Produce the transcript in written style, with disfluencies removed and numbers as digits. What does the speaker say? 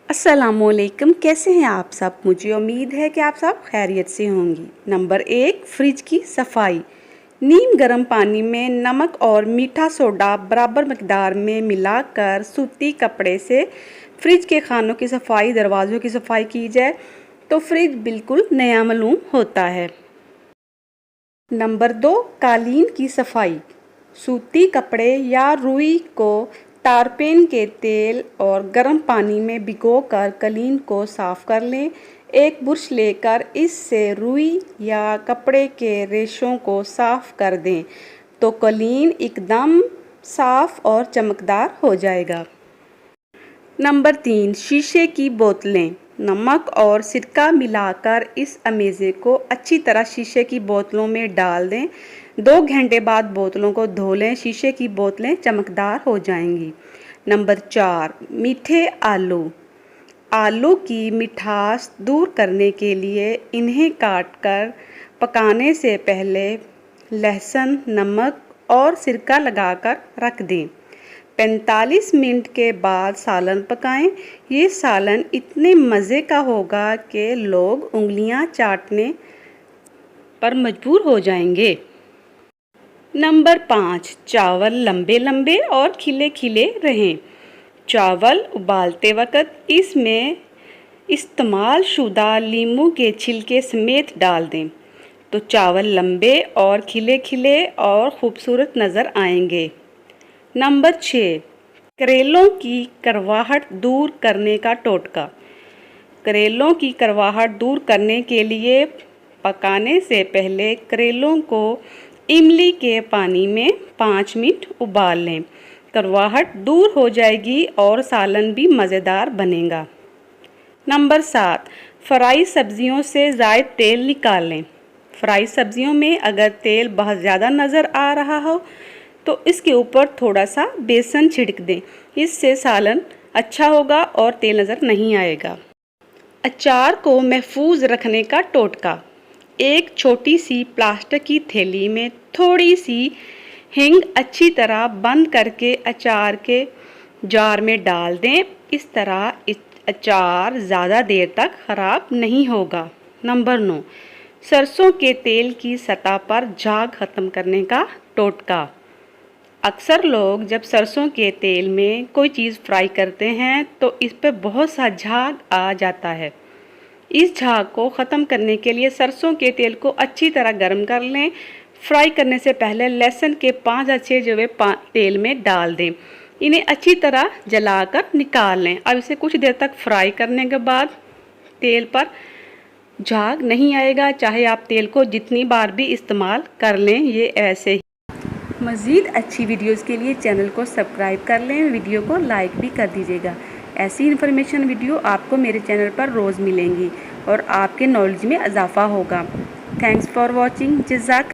अस्सलामुअलैकुम, कैसे हैं आप सब। मुझे उम्मीद है कि आप सब खैरियत से होंगी। नंबर 1, फ्रिज की सफाई। नीम गर्म पानी में नमक और मीठा सोडा बराबर मकदार में मिलाकर सूती कपड़े से फ्रिज के खानों की सफाई, दरवाज़ों की सफाई की जाए तो फ्रिज बिल्कुल नया मालूम होता है। नंबर 2, कालीन की सफाई। सूती कपड़े या रुई को तारपेन के तेल और गर्म पानी में भिगोकर कालीन को साफ़ कर लें। एक ब्रश लेकर इससे रुई या कपड़े के रेशों को साफ़ कर दें तो कालीन एकदम साफ़ और चमकदार हो जाएगा। नंबर 3, शीशे की बोतलें। नमक और सिरका मिलाकर इस अमेज़े को अच्छी तरह शीशे की बोतलों में डाल दें। 2 घंटे बाद बोतलों को धो लें, शीशे की बोतलें चमकदार हो जाएंगी। नंबर 4, मीठे आलू। आलू की मिठास दूर करने के लिए इन्हें काटकर पकाने से पहले लहसुन, नमक और सिरका लगाकर रख दें। 45 मिनट के बाद सालन पकाएं। ये सालन इतने मज़े का होगा कि लोग उंगलियां चाटने पर मजबूर हो जाएंगे। नंबर 5, चावल लंबे लंबे और खिले खिले रहें। चावल उबालते वक्त इसमें इस्तेमाल शुदा लीमू के छिलके समेत डाल दें तो चावल लंबे और खिले खिले और ख़ूबसूरत नज़र आएंगे। नंबर 6, करेलों की करवाहट दूर करने का टोटका। करेलों की करवाहट दूर करने के लिए पकाने से पहले करेलों को इमली के पानी में 5 मिनट उबाल लें। करवाहट दूर हो जाएगी और सालन भी मज़ेदार बनेगा। नंबर 7, फ्राई सब्जियों से ज़ायद तेल निकाल लें। फ्राई सब्जियों में अगर तेल बहुत ज़्यादा नज़र आ रहा हो तो इसके ऊपर थोड़ा सा बेसन छिड़क दें, इससे सालन अच्छा होगा और तेल नज़र नहीं आएगा। अचार को महफूज रखने का टोटका। एक छोटी सी प्लास्टिक की थैली में थोड़ी सी हींग अच्छी तरह बंद करके अचार के जार में डाल दें। इस तरह अचार ज़्यादा देर तक ख़राब नहीं होगा। नंबर 9, सरसों के तेल की सतह पर झाग ख़त्म करने का टोटका। अक्सर लोग जब सरसों के तेल में कोई चीज़ फ्राई करते हैं तो इस पर बहुत सा झाग आ जाता है। इस झाग को ख़त्म करने के लिए सरसों के तेल को अच्छी तरह गर्म कर लें। फ्राई करने से पहले लहसुन के 5 या 6 जवे तेल में डाल दें। इन्हें अच्छी तरह जलाकर निकाल लें। अब इसे कुछ देर तक फ्राई करने के बाद तेल पर झाग नहीं आएगा, चाहे आप तेल को जितनी बार भी इस्तेमाल कर लें। ये ऐसे ही। मज़ीद अच्छी वीडियोस के लिए चैनल को सब्सक्राइब कर लें, वीडियो को लाइक भी कर दीजिएगा। ऐसी इन्फॉर्मेशन वीडियो आपको मेरे चैनल पर रोज़ मिलेंगी और आपके नॉलेज में इजाफ़ा होगा। Thanks for watching. जज़ाक।